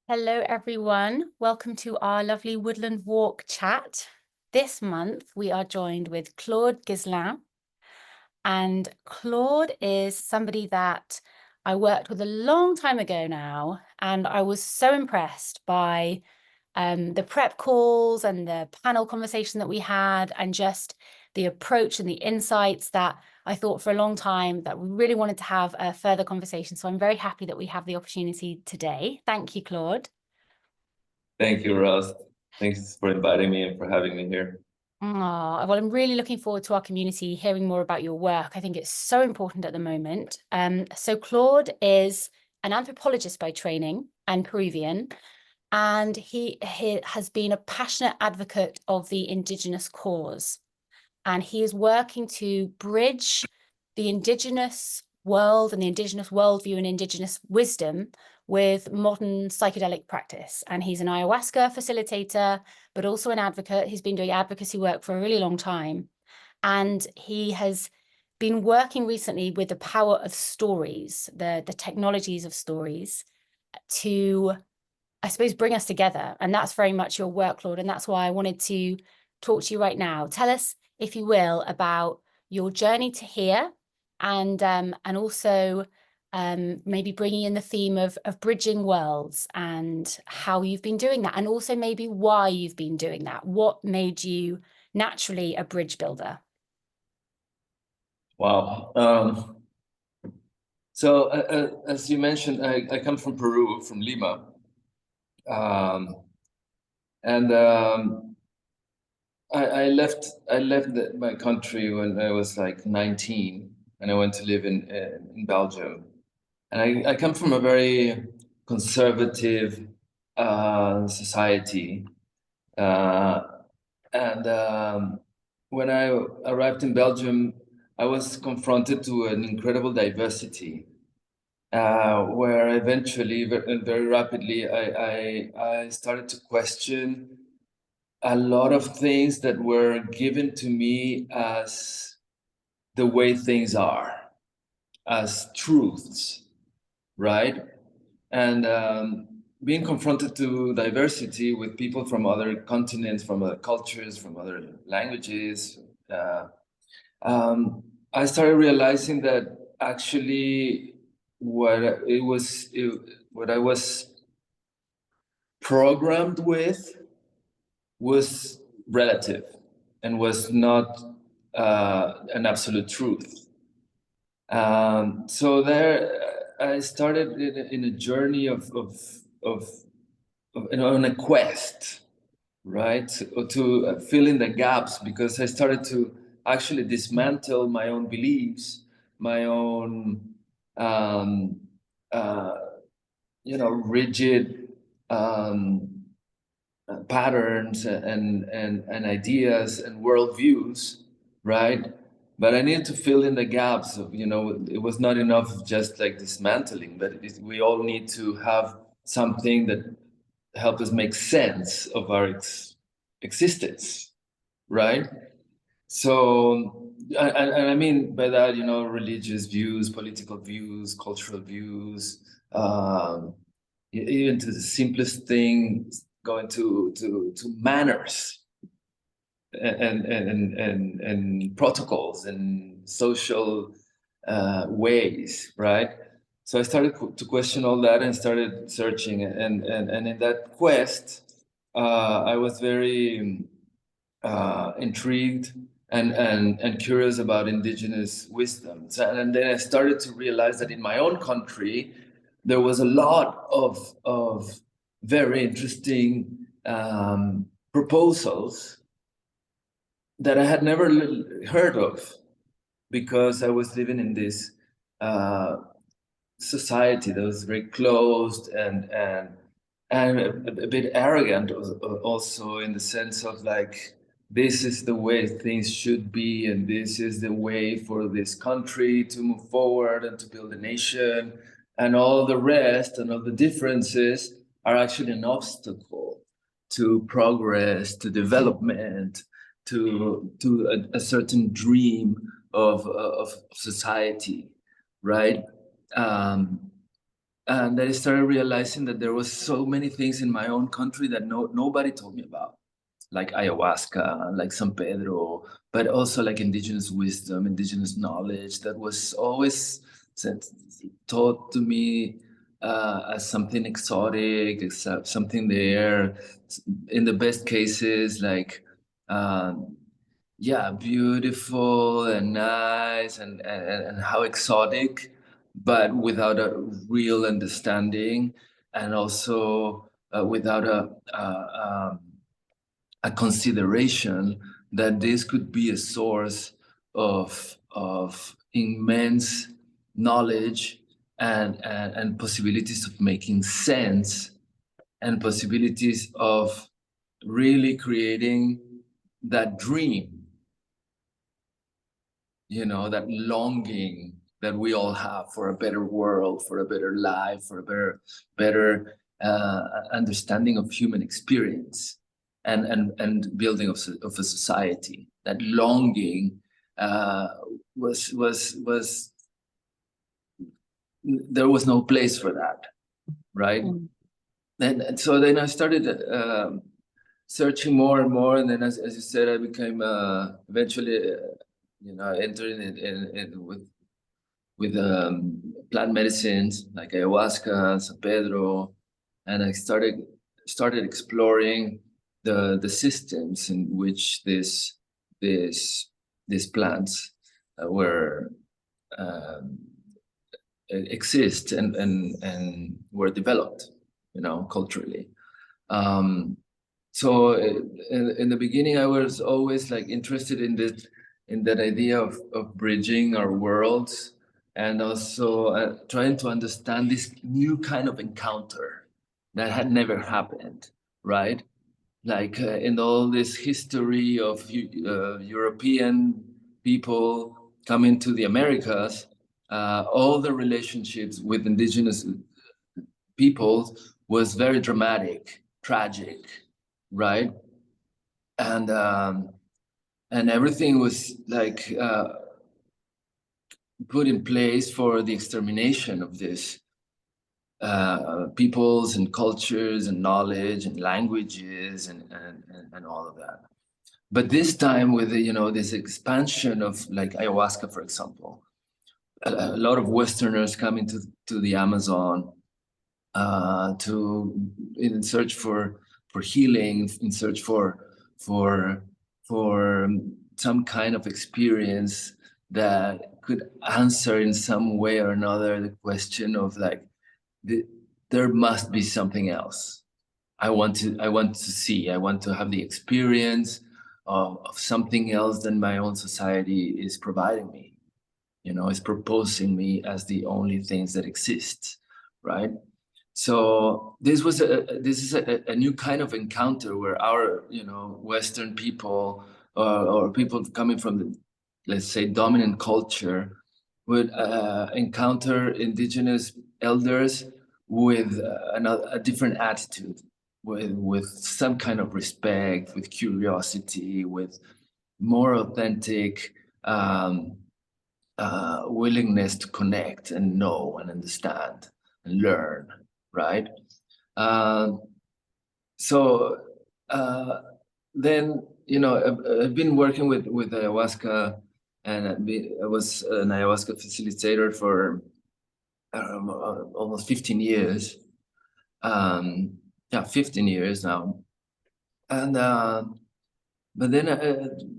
Hello, everyone. Welcome to our lovely Woodland Walk chat. This month, we are joined with Claude Guislain. And Claude is somebody that I worked with a long time ago now. And I was so impressed by the prep calls and the panel conversation that we had, and just the approach and the insights that I thought for a long time that we really wanted to have a further conversation. So I'm very happy that we have the opportunity today. Thank you, Claude. Thank you, Ross. Thanks for inviting me and for having me here. Well, I'm really looking forward to our community hearing more about your work. I think it's so important at the moment. So Claude is an anthropologist by training and Peruvian, and he has been a passionate advocate of the Indigenous cause. And he is working to bridge the Indigenous world and the Indigenous worldview and Indigenous wisdom with modern psychedelic practice. And he's an ayahuasca facilitator, but also an advocate. He's been doing advocacy work for a really long time. And he has been working recently with the power of stories, the technologies of stories, to, I suppose, bring us together. And that's very much your work, Claude. And that's why I wanted to talk to you right now. Tell us, if you will, about your journey to here, and also maybe bringing in the theme of bridging worlds and how you've been doing that, and also maybe why you've been doing that. What made you naturally a bridge builder? Wow. As you mentioned, I come from Peru, from Lima. Um, and I left my country when I was like 19, and I went to live in Belgium. And I come from a very conservative society. Uh, and when I arrived in Belgium, I was confronted to an incredible diversity, where eventually, very rapidly, I started to question a lot of things that were given to me as the way things are, as truths, right? And being confronted to diversity with people from other continents, from other cultures, from other languages, I started realizing that actually what I was programmed with was relative and was not an absolute truth. So there, I started in a journey on a quest, right, to fill in the gaps, because I started to actually dismantle my own beliefs, my own, um, uh, rigid patterns and ideas and worldviews, right? But I needed to fill in the gaps of, it was not enough just like dismantling, but we all need to have something that help us make sense of our existence, right? So, and I mean by that, religious views, political views, cultural views, even to the simplest thing, going to manners and protocols and social ways, right? So I started to question all that and started searching, and in that quest, I was very intrigued and curious about indigenous wisdom. And then I started to realize that in my own country, there was a lot of very interesting proposals that I had never heard of, because I was living in this society that was very closed and a bit arrogant also, in the sense of like, this is the way things should be, and this is the way for this country to move forward and to build a nation, and all the rest and all the differences are actually an obstacle to progress, to development, to a certain dream of society, right? And then I started realizing that there was so many things in my own country that nobody told me about, like ayahuasca, like San Pedro, but also like indigenous wisdom, indigenous knowledge that was always taught to me as something exotic, something there. In the best cases, like yeah, beautiful and nice and how exotic, but without a real understanding, and also without a consideration that this could be a source of immense knowledge and possibilities of making sense, and possibilities of really creating that dream, that longing that we all have for a better world, for a better life, for a better understanding of human experience, and building of a society. That longing was there was no place for that, right? And so then I started searching more and more, and then as you said, I became eventually entering in with plant medicines like ayahuasca, San Pedro, and I started exploring the systems in which these plants were exist and were developed, culturally. So in the beginning, I was always like interested in that idea of bridging our worlds, and also trying to understand this new kind of encounter that had never happened, right? Like in all this history of European people coming to the Americas, all the relationships with indigenous peoples was very dramatic, tragic, right? And everything was like put in place for the extermination of this peoples and cultures and knowledge and languages and all of that. But this time with this expansion of like ayahuasca, for example, a lot of Westerners coming to the Amazon in search for healing, in search for some kind of experience that could answer in some way or another the question of like, there must be something else. I want to see. I want to have the experience of something else than my own society is providing me. Is proposing me as the only things that exist, right? So this is a new kind of encounter where our Western people or people coming from the, let's say, dominant culture would encounter indigenous elders with a different attitude, with some kind of respect, with curiosity, with more authentic willingness to connect and know and understand and learn, right? So then, I've been working with ayahuasca, and I was an ayahuasca facilitator for almost 15 years. Yeah, 15 years now. And but then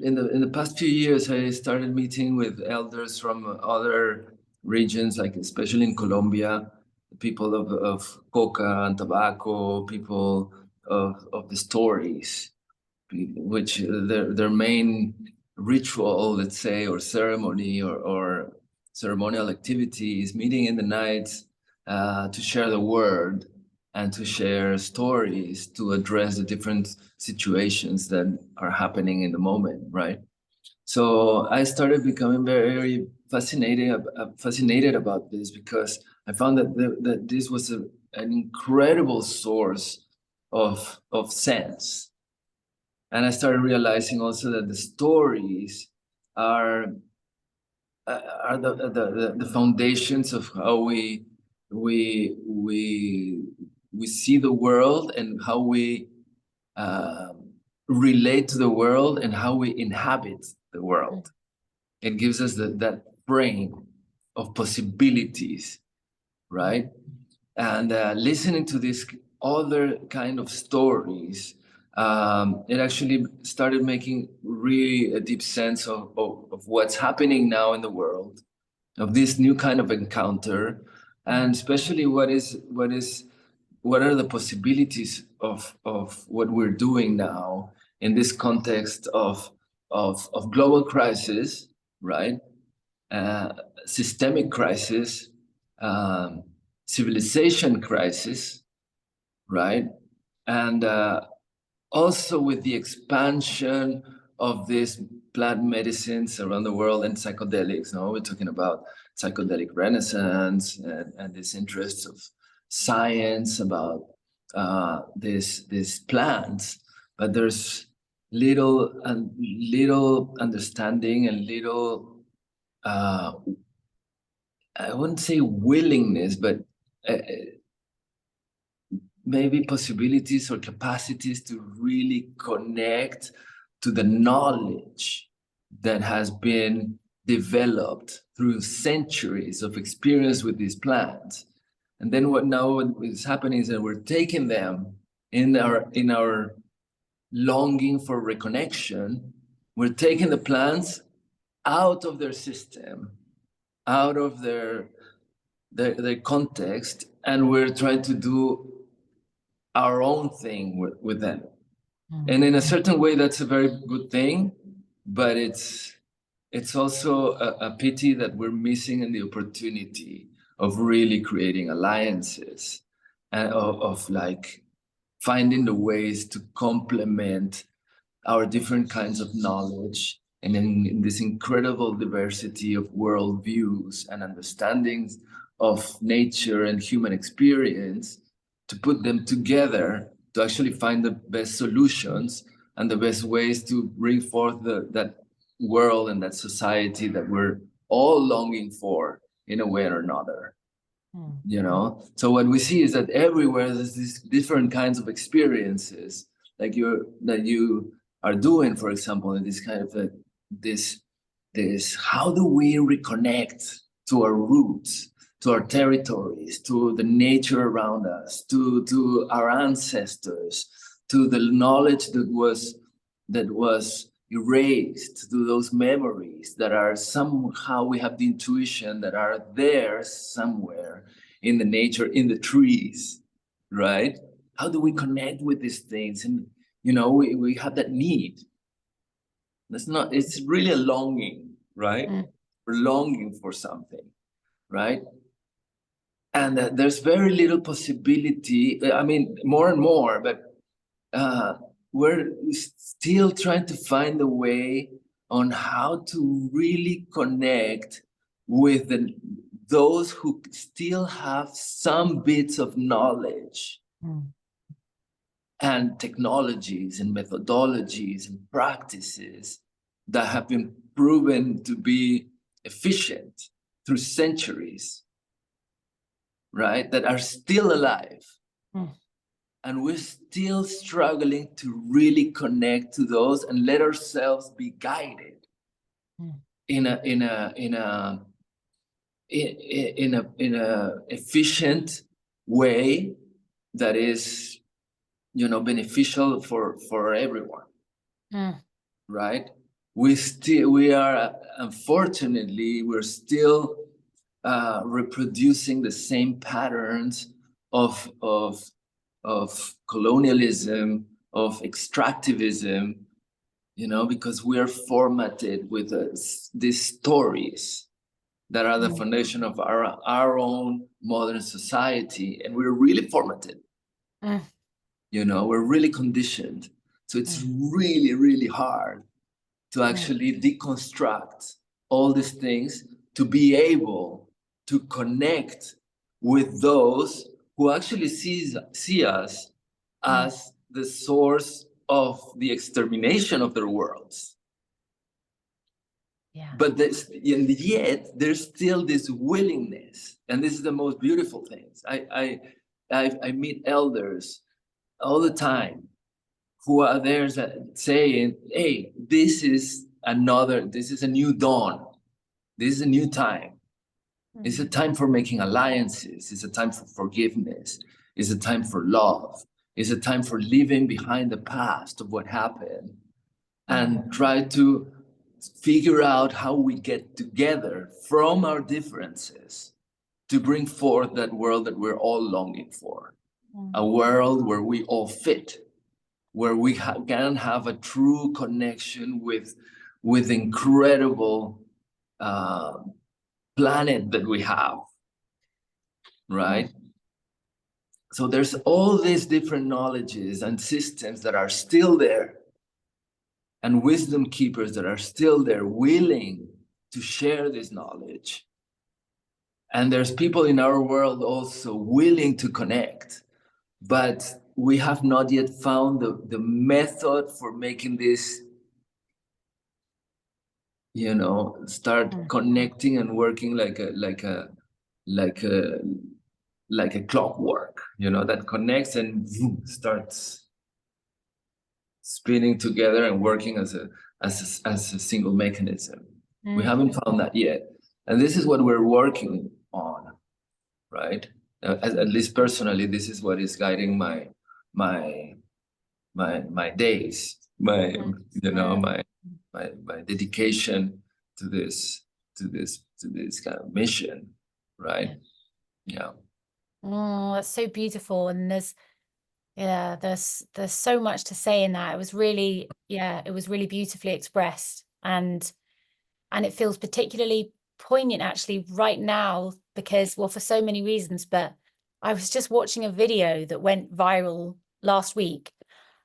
in the past few years, I started meeting with elders from other regions, like especially in Colombia, people of coca and tobacco, people of the stories, which their main ritual, let's say, or ceremony or ceremonial activity is meeting in the night to share the word and to share stories to address the different situations that are happening in the moment, right? So I started becoming very fascinated about this, because I found that this was an incredible source of sense. And I started realizing also that the stories are the foundations of how we we see the world and how we relate to the world and how we inhabit the world. It gives us that frame of possibilities, right? And listening to these other kind of stories, it actually started making really a deep sense of what's happening now in the world, of this new kind of encounter, and especially what are the possibilities of what we're doing now in this context of global crisis, right? Systemic crisis, civilization crisis, right? And also with the expansion of these plant medicines around the world and psychedelics. No, we're talking about psychedelic renaissance and this interest of science about these plants, but there's little understanding and little I wouldn't say willingness, but maybe possibilities or capacities to really connect to the knowledge that has been developed through centuries of experience with these plants. And then what is happening is that we're taking them in our longing for reconnection, we're taking the plants out of their system, out of their context, and we're trying to do our own thing with them. And in a certain way, that's a very good thing, but it's also a pity that we're missing in the opportunity of really creating alliances and of like finding the ways to complement our different kinds of knowledge and in this incredible diversity of worldviews and understandings of nature and human experience, to put them together to actually find the best solutions and the best ways to bring forth that world and that society that we're all longing for in a way or another. You know, so what we see is that everywhere there's these different kinds of experiences like you are doing, for example, in this kind of this how do we reconnect to our roots, to our territories, to the nature around us, to our ancestors, to the knowledge that was erased, to those memories that are somehow, we have the intuition that are there somewhere in the nature, in the trees, right? How do we connect with these things? And you know, we have that need. It's really a longing, right? We're longing for something, right? And there's very little possibility, I mean, more and more, but we're still trying to find a way on how to really connect with those who still have some bits of knowledge and technologies and methodologies and practices that have been proven to be efficient through centuries, right? That are still alive. And we're still struggling to really connect to those and let ourselves be guided in a efficient way that is, you know, beneficial for everyone, right? We are unfortunately we're still reproducing the same patterns of colonialism, of extractivism, you know, because we are formatted with these stories that are the foundation of our own modern society, and we're really formatted. You know, we're really conditioned. So it's really, really hard to actually deconstruct all these things to be able to connect with those who actually see us as the source of the extermination of their worlds. Yeah. But and yet there's still this willingness, and this is the most beautiful things. I meet elders all the time who are there saying, "Hey, this is a new dawn. This is a new time. It's a time for making alliances. It's a time for forgiveness. It's a time for love. It's a time for leaving behind the past of what happened and try to figure out how we get together from our differences to bring forth that world that we're all longing for. A world where we all fit, where we can have a true connection with incredible planet that we have, right? So there's all these different knowledges and systems that are still there, and wisdom keepers that are still there willing to share this knowledge. And there's people in our world also willing to connect, but we have not yet found the method for making this, start connecting and working like a clockwork, that connects and starts spinning together and working as a single mechanism. We haven't found that yet, and this is what we're working on, right? At least personally, this is what is guiding my days, my dedication to this kind of mission, right? Yeah. Oh, that's so beautiful. And there's so much to say in that. It was really beautifully expressed, and it feels particularly poignant actually right now because, well, for so many reasons, but I was just watching a video that went viral last week,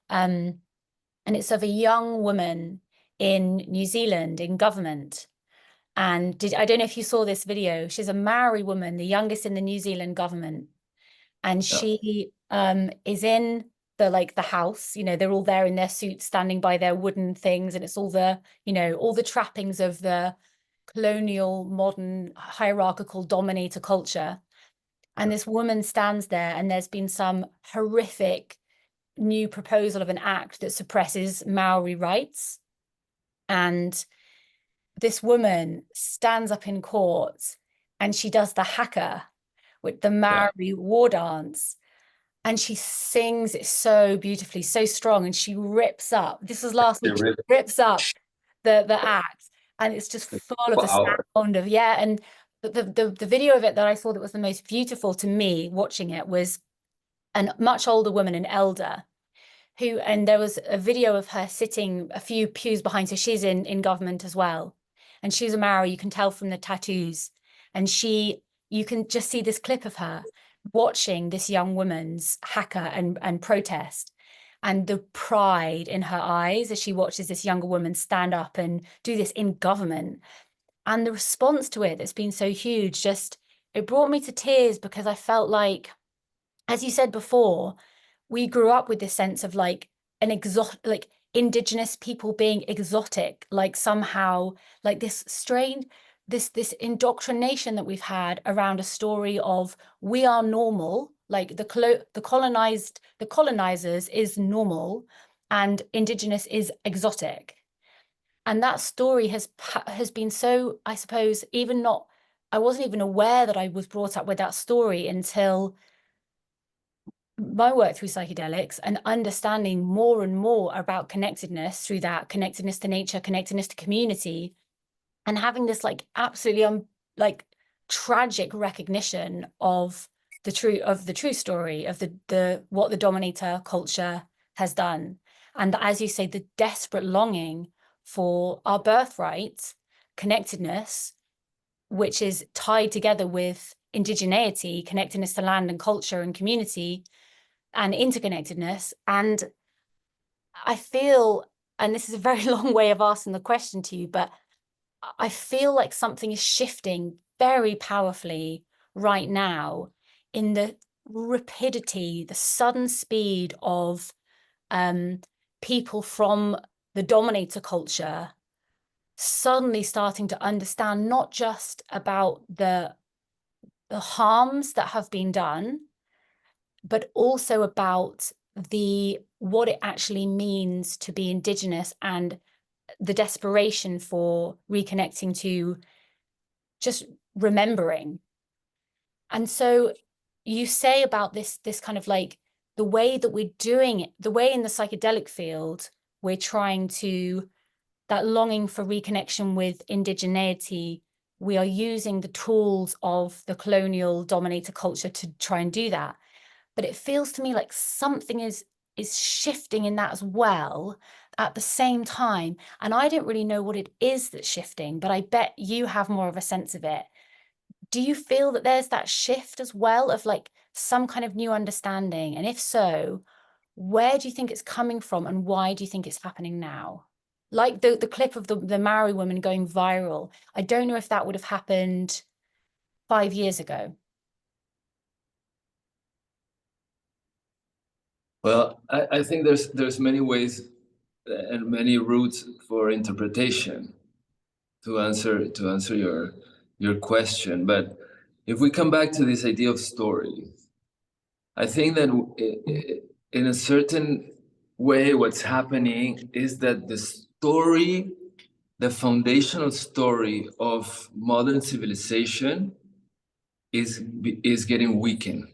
and it's of a young woman in New Zealand in government. And I don't know if you saw this video. She's a Maori woman, the youngest in the New Zealand government. And she is in the house, they're all there in their suits, standing by their wooden things. And it's all the trappings of the colonial, modern, hierarchical dominator culture. And this woman stands there, and there's been some horrific new proposal of an act that suppresses Maori rights. And this woman stands up in court and she does the haka with the Maori war dance. And she sings it so beautifully, so strong. And she rips up, this was last week, she rips up the act. And it's just full of the sound of, and the video of it that I thought that was the most beautiful to me watching it was a much older woman, an elder, and there was a video of her sitting a few pews behind. So she's in government as well. And she's a Maori, you can tell from the tattoos. And you can just see this clip of her watching this young woman's haka and protest, and the pride in her eyes as she watches this younger woman stand up and do this in government. And the response to it that's been so huge, it brought me to tears, because I felt like, as you said before, we grew up with this sense of an exotic, indigenous people being exotic, somehow this strange, this indoctrination that we've had around a story of we are normal, the colonizers is normal and indigenous is exotic. And that story has been so, I suppose, I wasn't even aware that I was brought up with that story until my work through psychedelics, and understanding more and more about connectedness through that, connectedness to nature, connectedness to community, and having this absolutely tragic recognition of the true story of what the dominator culture has done. And as you say, the desperate longing for our birthright, connectedness, which is tied together with indigeneity, connectedness to land and culture and community and interconnectedness. And I feel, and this is a very long way of asking the question to you, but I feel like something is shifting very powerfully right now in the rapidity, the sudden speed of people from the dominator culture suddenly starting to understand not just about the harms that have been done, but also about what it actually means to be Indigenous and the desperation for reconnecting to just remembering. And so you say about this kind of like the way that we're doing it, the way in the psychedelic field, we're trying to, that longing for reconnection with indigeneity, we are using the tools of the colonial dominator culture to try and do that. But it feels to me like something is shifting in that as well at the same time. And I don't really know what it is that's shifting, but I bet you have more of a sense of it. Do you feel that there's that shift as well of like some kind of new understanding? And if so, where do you think it's coming from and why do you think it's happening now? Like the clip of the Maori woman going viral. I don't know if that would have happened 5 years ago. Well, I think there's many ways and many routes for interpretation to answer your question. But if we come back to this idea of story, I think that in a certain way, what's happening is that the story, the foundational story of modern civilization is getting weakened.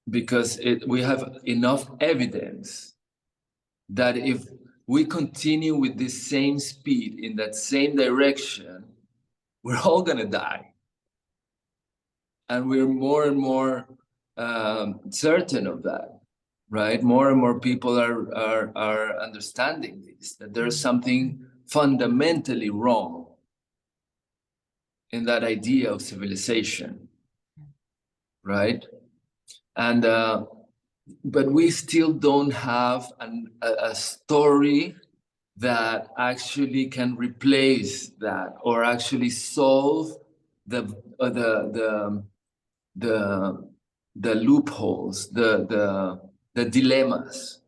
Because we have enough evidence that if we continue with this same speed in that same direction, we're all gonna die. And we're more and more certain of that, right? More and more people are understanding this, that there's something fundamentally wrong in that idea of civilization, right? And but we still don't have a story that actually can replace that or actually solve the loopholes, the dilemmas.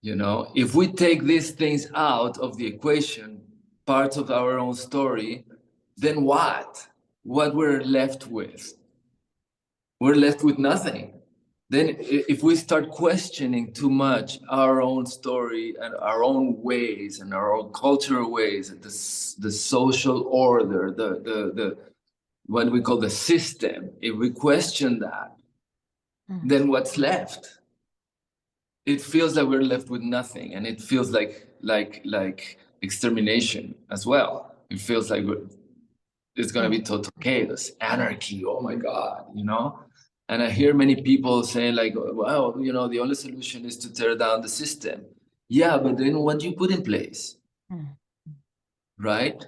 You know, if we take these things out of the equation, parts of our own story, then what? What we're left with? We're left with nothing. Then if we start questioning too much our own story and our own ways and our own cultural ways, the social order, the what we call the system, if we question that, then what's left? It feels like we're left with nothing, and it feels like extermination as well. It feels like it's going to be total chaos, anarchy. Oh my God, you know. And I hear many people saying like, well, you know, the only solution is to tear down the system. Yeah, but then what do you put in place? Right?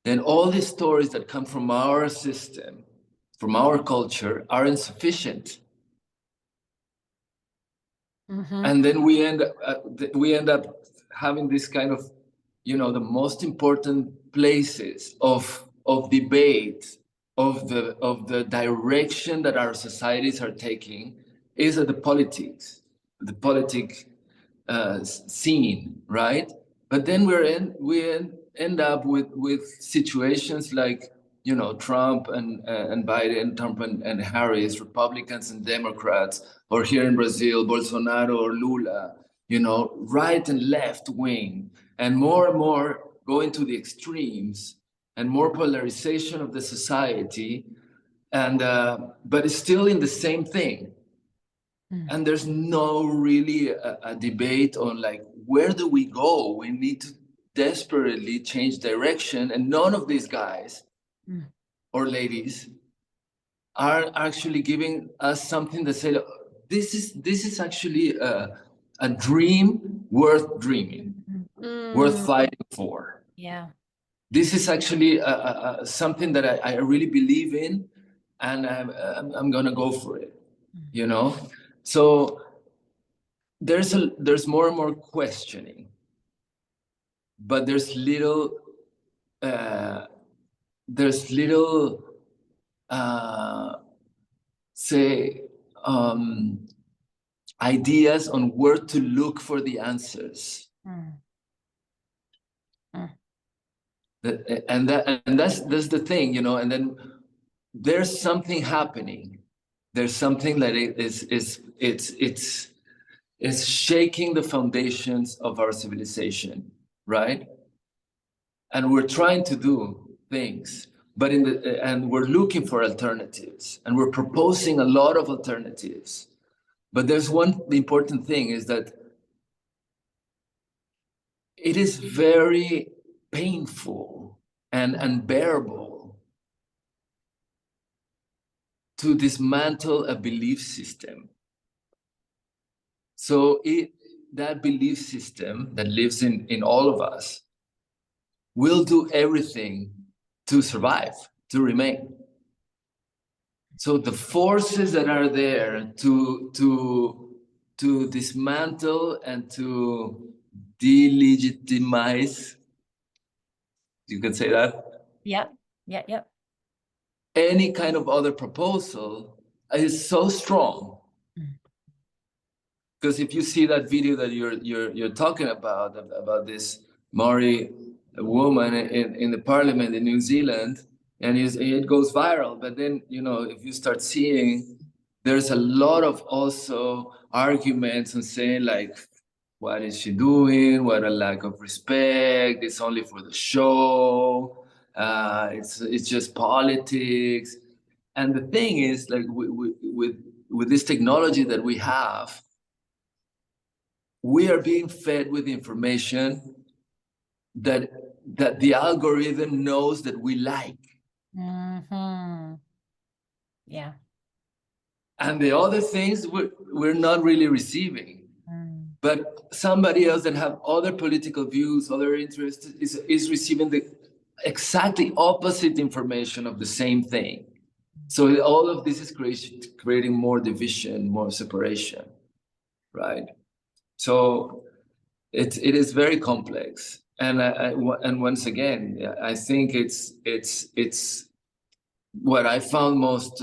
Then all these stories that come from our system, from our culture, are insufficient. And then we end up having this kind of, you know, the most important places of debate, of the direction that our societies are taking, is at the politics, the politic scene, right? But then we end up with situations like, you know, Trump and Biden, Trump and Harris, Republicans and Democrats, or here in Brazil, Bolsonaro or Lula, you know, right and left wing, and more going to the extremes, and more polarization of the society, and but it's still in the same thing. And there's no really a debate on like, where do we go? We need to desperately change direction, and none of these guys or ladies are actually giving us something that say, this is actually a dream worth dreaming, worth fighting for. Yeah. This is actually something that I really believe in, and I'm gonna go for it, you know? So there's more and more questioning, but there's little say ideas on where to look for the answers. Mm. Mm. And that's the thing, you know. And then there's something happening. There's something that it's shaking the foundations of our civilization, right? And we're trying to do things, but and we're looking for alternatives, and we're proposing a lot of alternatives. But there's one important thing, is that it is very painful and unbearable to dismantle a belief system. So that belief system that lives in all of us will do everything to survive, to remain. So the forces that are there to dismantle and to delegitimize, you can say that? Yeah, yeah, yeah. Any kind of other proposal is so strong. Because if you see that video that you're talking about this Maori woman in the parliament in New Zealand, and it goes viral. But then, you know, if you start seeing, there's a lot of also arguments and saying like, what is she doing? What a lack of respect! It's only for the show. It's just politics. And the thing is, like with this technology that we have, we are being fed with information that the algorithm knows that we like. Mm-hmm. Yeah. And the other things we're not really receiving. Mm. But somebody else that have other political views, other interests, is receiving the exactly opposite information of the same thing. So all of this is creating more division, more separation, right? So it is very complex, and and once again, I think it's what I found most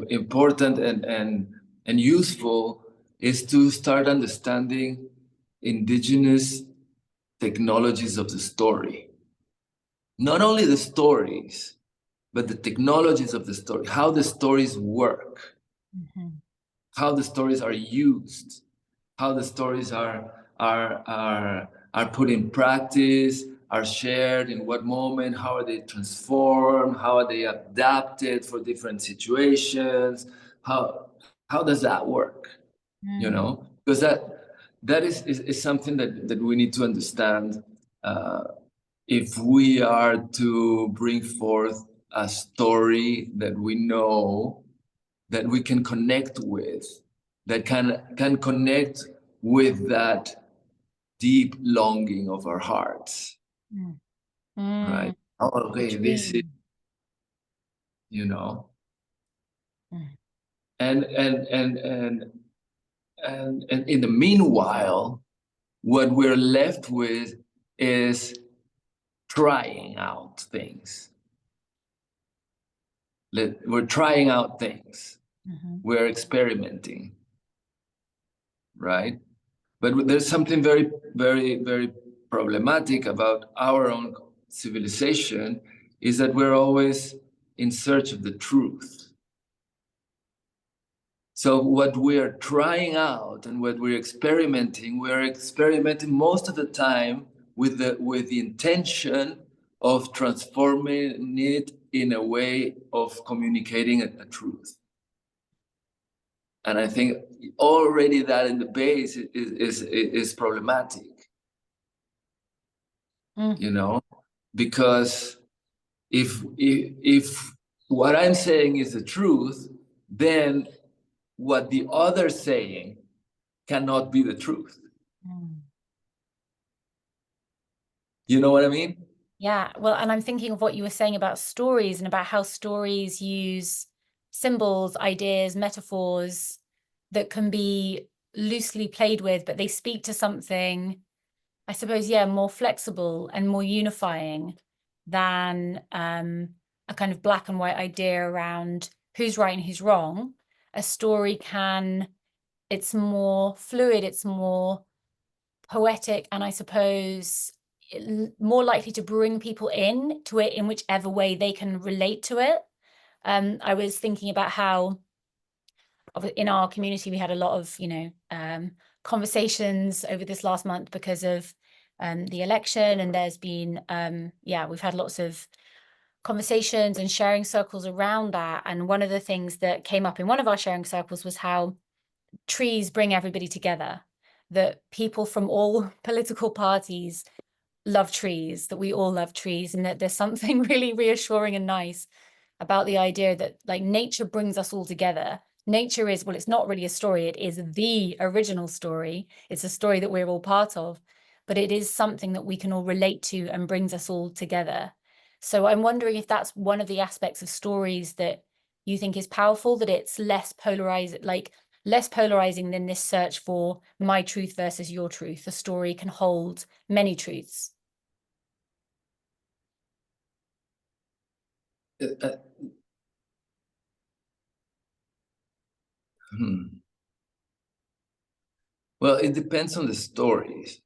important and useful is to start understanding indigenous technologies of the story. Not only the stories, but the technologies of the story, how the stories work, Mm-hmm. how the stories are used, how the stories are put in practice, are shared in what moment, how are they transformed, how are they adapted for different situations, how does that work? You know, because that is something that we need to understand if we are to bring forth a story that we know, that we can connect with, that can connect with that deep longing of our hearts, right? Oh, okay, this is, you know, and in the meanwhile, what we're left with is trying out things. We're trying out things. We're experimenting, right? But there's something very, very, very problematic about our own civilization, is that we're always in search of the truth. So what we are trying out and what we're experimenting most of the time with the intention of transforming it in a way of communicating a truth. And I think already that in the base is problematic, you know, because if what I'm saying is the truth, then what the other saying cannot be the truth. You know what I mean? Yeah, well, and I'm thinking of what you were saying about stories and about how stories use symbols, ideas, metaphors that can be loosely played with, but they speak to something, I suppose, yeah, more flexible and more unifying than a kind of black and white idea around who's right and who's wrong. A story it's more fluid, it's more poetic, and I suppose more likely to bring people in to it in whichever way they can relate to it. I was thinking about how in our community we had a lot of, conversations over this last month because of the election, and there's been we've had lots of conversations and sharing circles around that. And one of the things that came up in one of our sharing circles was how trees bring everybody together, that people from all political parties love trees, that we all love trees, and that there's something really reassuring and nice about the idea that like nature brings us all together. Nature is, well, it's not really a story, it is the original story. It's a story that we're all part of, but it is something that we can all relate to and brings us all together. So I'm wondering if that's one of the aspects of stories that you think is powerful, that it's less polarized, like less polarizing than this search for my truth versus your truth. A story can hold many truths. Well, it depends on the stories,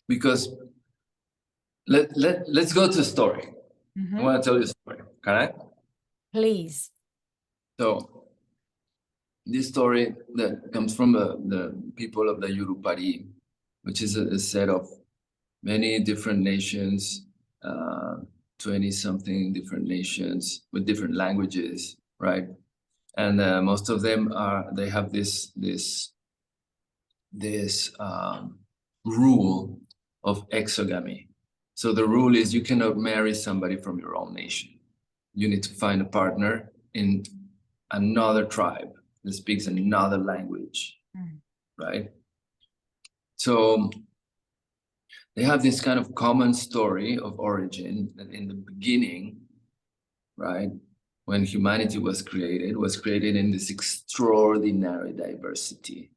because let's go to a story. I want to tell you a story, can I? Please. So this story that comes from the people of the Yurupari, which is a set of many different nations, 20-something different nations with different languages, right? And most of them they have this rule of exogamy. So the rule is you cannot marry somebody from your own nation. You need to find a partner in another tribe that speaks another language, right? So they have this kind of common story of origin that in the beginning, right, when humanity was created in this extraordinary diversity.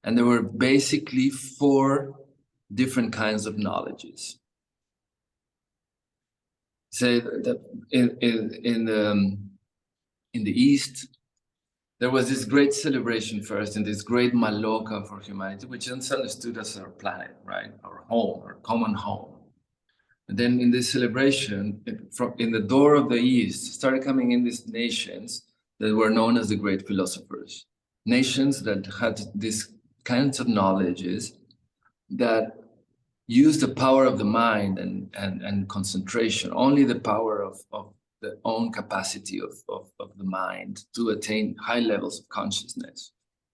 And there were basically 4 different kinds of knowledges. Say that in the East, there was this great celebration first, and this great maloka for humanity, which is understood as our planet, right? Our home, our common home. And then in this celebration, in the door of the East, started coming in these nations that were known as the great philosophers. Nations that had these kinds of knowledges that use the power of the mind and concentration, only the power of the own capacity of the mind to attain high levels of consciousness.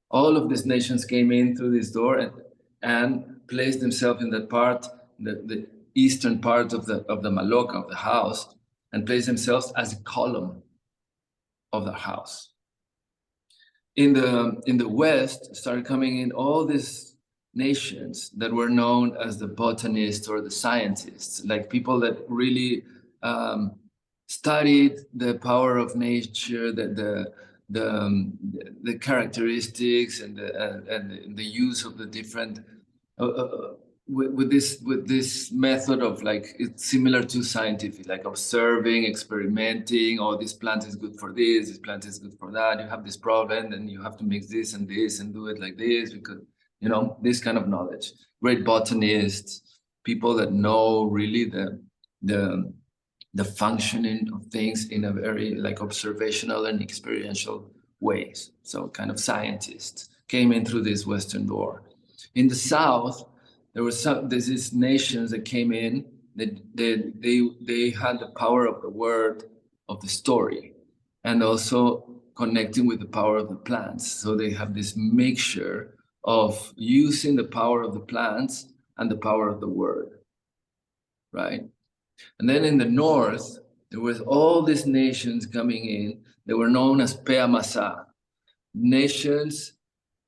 All of these nations came in through this door and placed themselves in that part, the eastern part of the maloka, of the house, and placed themselves as a column of the house. In the West, started coming in all these nations that were known as the botanists or the scientists, like people that really studied the power of nature, the characteristics and the use of the different with this method of, like, it's similar to scientific, like observing, experimenting. Oh, this plant is good for this plant is good for that. You have this problem, and you have to mix this and this and do it like this, because this kind of knowledge. Great botanists, people that know really the functioning of things in a very like observational and experiential ways. So kind of scientists came in through this Western door. In the South, there's these nations that came in that they had the power of the word, of the story, and also connecting with the power of the plants. So they have this mixture of using the power of the plants and the power of the word, right? And then in the North, there was all these nations coming in. They were known as Peamasa, nations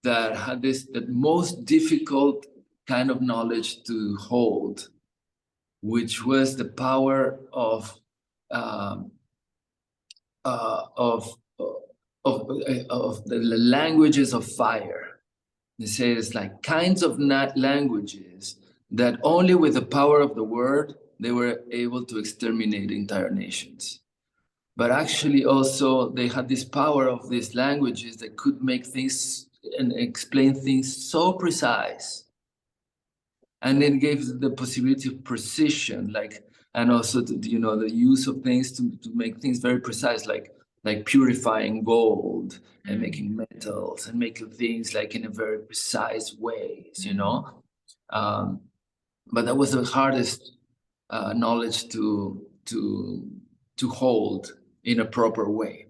that had the most difficult kind of knowledge to hold, which was the power of the languages of fire. They say it's like kinds of languages that only with the power of the word they were able to exterminate entire nations. But actually also they had this power of these languages that could make things and explain things so precise. And it gave the possibility of precision, like, and also you know, the use of things to make things very precise, like purifying gold and making metals and making things like in a very precise ways, you know. But that was the hardest knowledge to hold in a proper way,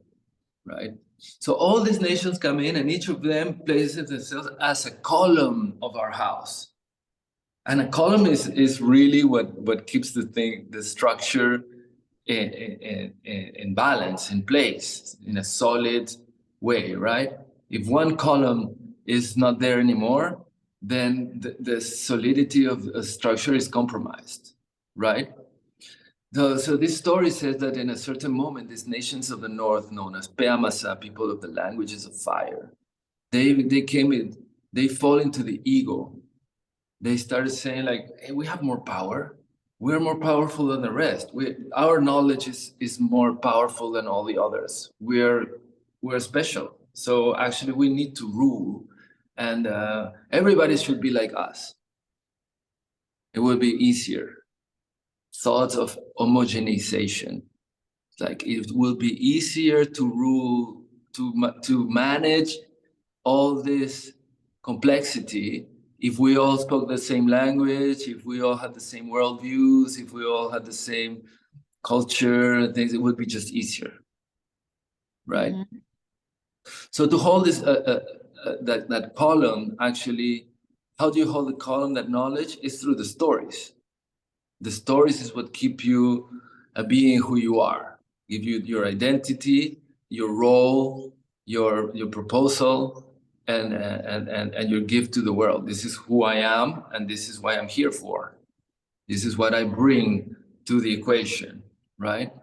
right? So all these nations come in, and each of them places themselves as a column of our house. And a column is really what keeps the structure in balance, in place, in a solid way, right? If one column is not there anymore, then the solidity of a structure is compromised, right? So this story says that in a certain moment, these nations of the north, known as Peamasa, people of the languages of fire, they fall into the ego. They started saying like, hey, we have more power. We're more powerful than the rest. Our knowledge is more powerful than all the others. We're special. So actually we need to rule, and everybody should be like us. It will be easier. Thoughts of homogenization. Like it will be easier to rule, to manage all this complexity if we all spoke the same language, if we all had the same worldviews, if we all had the same culture, things, it would be just easier, right? Mm-hmm. So to hold this that column, actually, how do you hold the column, that knowledge? Is through the stories. The stories is what keep you being who you are, give you your identity, your role, your proposal, and your gift to the world. This is who I am, and this is why I'm here for. This is what I bring to the equation, right?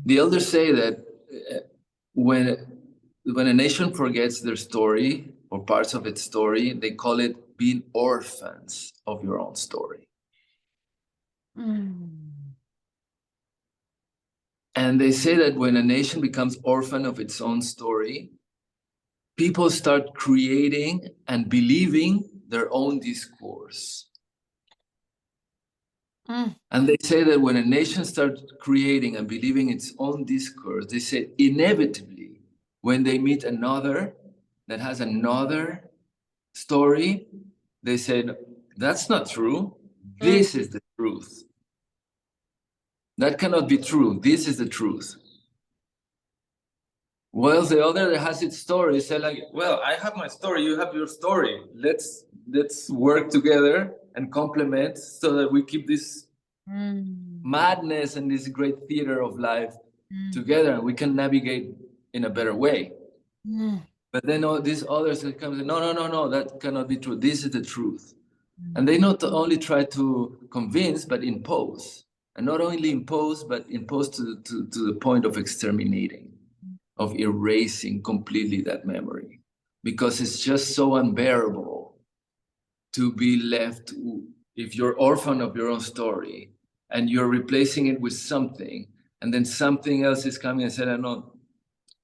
The elders say that when a nation forgets their story or parts of its story, they call it being orphans of your own story. And they say that when a nation becomes orphan of its own story, people start creating and believing their own discourse. And they say that when a nation starts creating and believing its own discourse, they say inevitably, when they meet another that has another story, they say, that's not true. This is the truth. That cannot be true. This is the truth. Well, the other that has its story say like, well, I have my story, you have your story. Let's work together and complement so that we keep this madness and this great theater of life together, and we can navigate in a better way. But then all these others that come and say, no, that cannot be true. This is the truth. And they not only try to convince, but impose. And not only impose, but impose to the point of exterminating, of erasing completely that memory. Because it's just so unbearable to be left, if you're orphan of your own story, and you're replacing it with something, and then something else is coming and saying, no,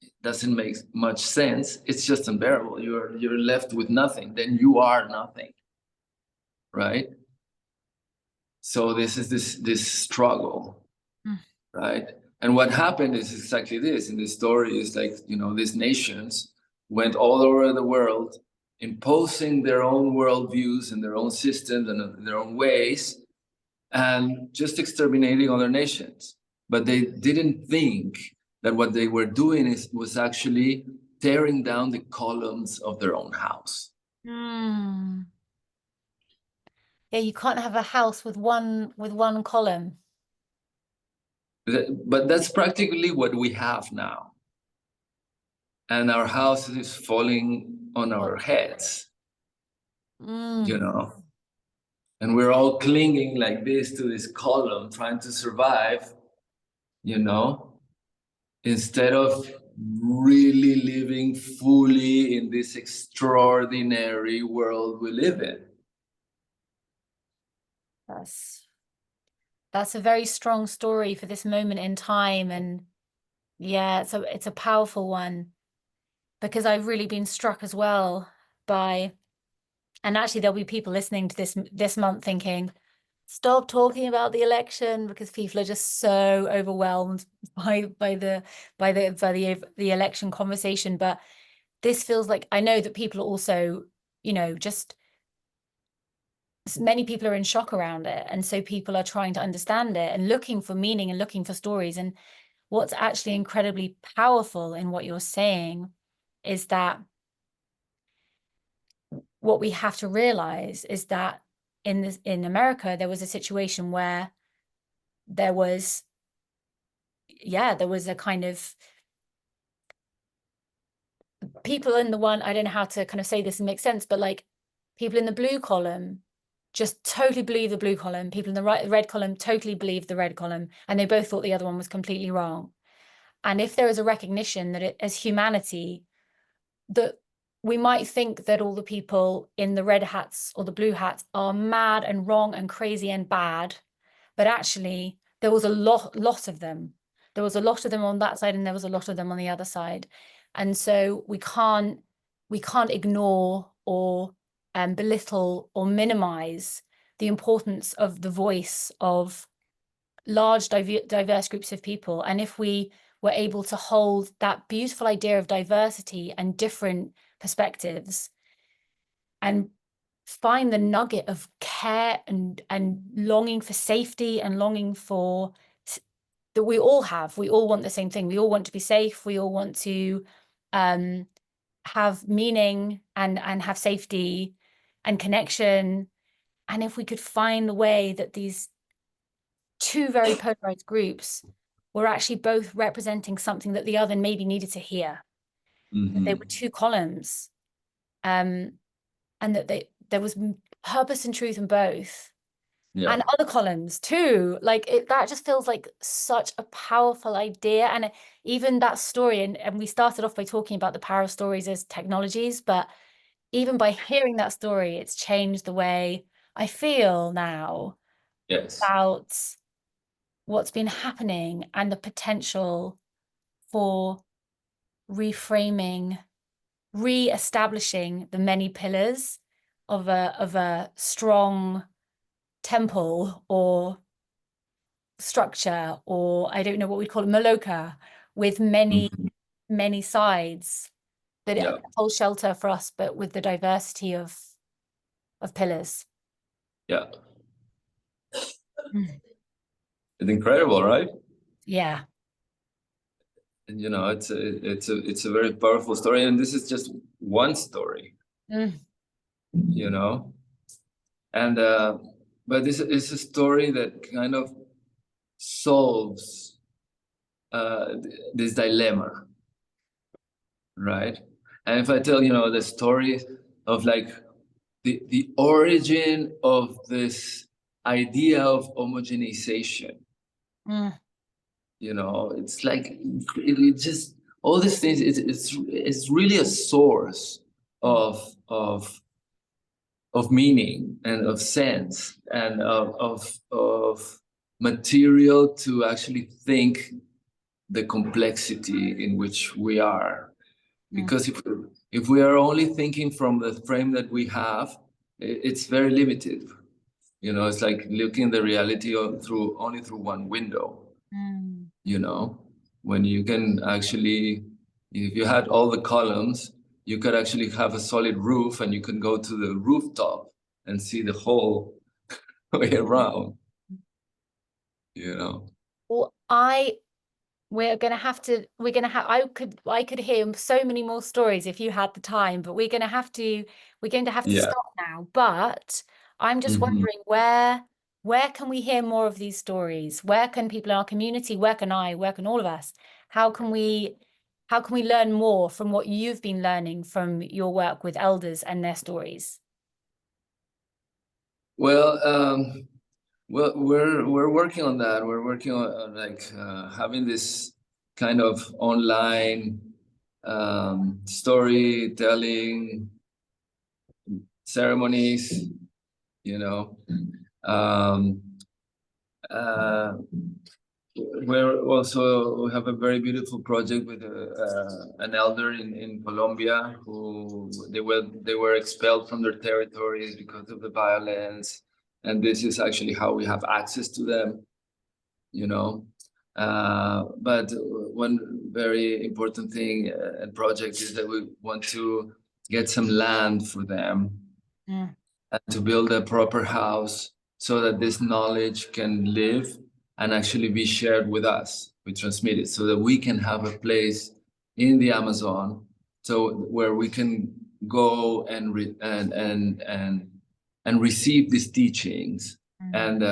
it doesn't make much sense. It's just unbearable. You're left with nothing. Then you are nothing, right? So this is this struggle, right? And what happened is exactly this. In this story is like, you know, these nations went all over the world, imposing their own worldviews and their own systems and their own ways, and just exterminating other nations. But they didn't think that what they were doing was actually tearing down the columns of their own house. Yeah, you can't have a house with one column. But that's practically what we have now. And our house is falling on our heads, you know? And we're all clinging like this to this column, trying to survive, you know? Instead of really living fully in this extraordinary world we live in. That's a very strong story for this moment in time. And yeah, it's a powerful one, because I've really been struck as well by, and actually there'll be people listening to this month thinking, stop talking about the election, because people are just so overwhelmed by the election conversation. But this feels like, I know that people are also, you know, just many people are in shock around it, and so people are trying to understand it and looking for meaning and looking for stories. And what's actually incredibly powerful in what you're saying is that what we have to realize is that in America, there was a situation where there was a kind of people in the one, I don't know how to kind of say this and make sense, but like people in the blue column just totally believe the blue column, people in the red column totally believe the red column, and they both thought the other one was completely wrong. And if there is a recognition that as humanity, that we might think that all the people in the red hats or the blue hats are mad and wrong and crazy and bad, but actually there was a lot of them. There was a lot of them on that side, and there was a lot of them on the other side. And so we can't ignore or belittle or minimize the importance of the voice of large diverse groups of people. And if we were able to hold that beautiful idea of diversity and different perspectives and find the nugget of care and longing for safety and longing for that we all want the same thing. We all want to be safe. We all want to have meaning and have safety and connection. And if we could find the way that these two very polarized groups were actually both representing something that the other maybe needed to hear. That they were two columns, and that there was purpose and truth in both. Yeah. And other columns too. Like that just feels like such a powerful idea. And even that story, and we started off by talking about the power of stories as technologies, but even by hearing that story, it's changed the way I feel now about what's been happening and the potential for reframing, re-establishing the many pillars of a strong temple or structure, or I don't know what we'd call it, Maloka, with many sides that hold shelter for us, but with the diversity of pillars. Yeah. It's incredible, right? Yeah. And you know, it's a very powerful story, and this is just one story. You know, and but this is a story that kind of solves this dilemma, right? And if I tell, you know, the story of like the origin of this idea of homogenization, you know, it's like it just all these things. It's really a source of meaning and of sense and of material to actually think the complexity in which we are. Because if we are only thinking from the frame that we have, it's very limited. You know, it's like looking the reality only through one window. You know, when you can actually, if you had all the columns, you could actually have a solid roof, and you can go to the rooftop and see the whole way around. You know. Well, we're gonna have, I could hear so many more stories if you had the time, but we're gonna have to stop now. But I'm just wondering, where can we hear more of these stories? Where can people in our community, where can all of us, how can we learn more from what you've been learning from your work with elders and their stories? Well, we're working on that. We're working on like having this kind of online storytelling ceremonies, you know. we have a very beautiful project with an elder in Colombia who they were expelled from their territories because of the violence, and this is actually how we have access to them, you know. But one very important thing and project is that we want to get some land for them and to build a proper house so that this knowledge can live and actually be shared with us. We transmit it so that we can have a place in the Amazon, so where we can go and receive these teachings and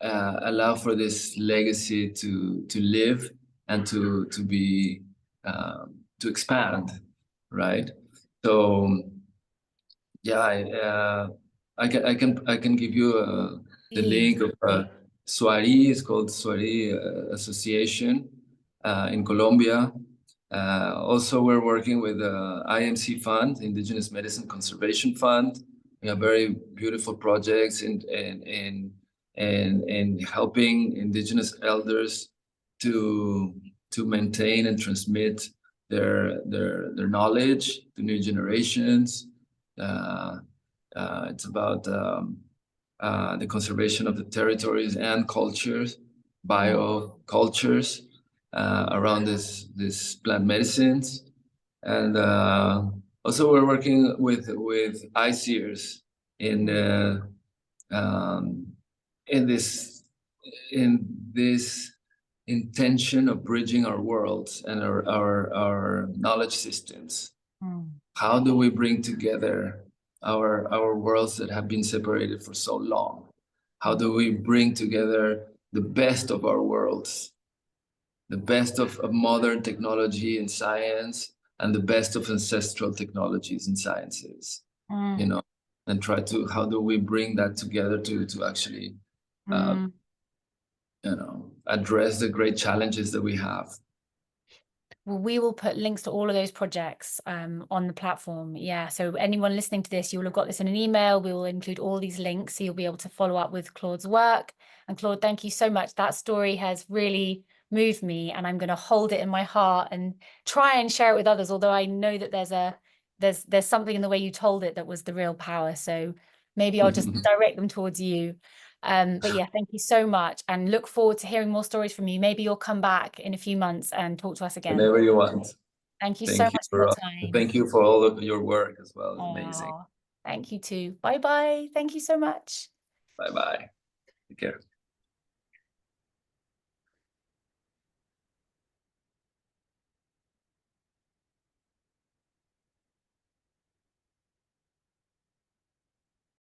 allow for this legacy to live and to be to expand, right? So yeah, I can give you the link of Soari. It's called Soari Association in Colombia. Also, we're working with IMC Fund, Indigenous Medicine Conservation Fund. We have very beautiful projects in helping Indigenous elders to maintain and transmit their knowledge to new generations. It's about the conservation of the territories and cultures, biocultures around this plant medicines, and also we're working with ICEERs in this intention of bridging our worlds and our knowledge systems. How do we bring together our worlds that have been separated for so long? How do we bring together the best of our worlds, the best of modern technology and science, and the best of ancestral technologies and sciences, you know, and how do we bring that together to actually, you know, address the great challenges that we have? Well, we will put links to all of those projects on the platform. Yeah, so anyone listening to this, you will have got this in an email. We will include all these links so you'll be able to follow up with Claude's work. And Claude, thank you so much. That story has really moved me, and I'm going to hold it in my heart and try and share it with others, although I know that there's something in the way you told it that was the real power. So maybe I'll just direct them towards you. But yeah, thank you so much, and look forward to hearing more stories from you. Maybe you'll come back in a few months and talk to us again. Whenever you want. Thank you so much for your time. Thank you for all of your work as well. It's amazing. Thank you too. Bye-bye. Thank you so much. Bye-bye. Take care.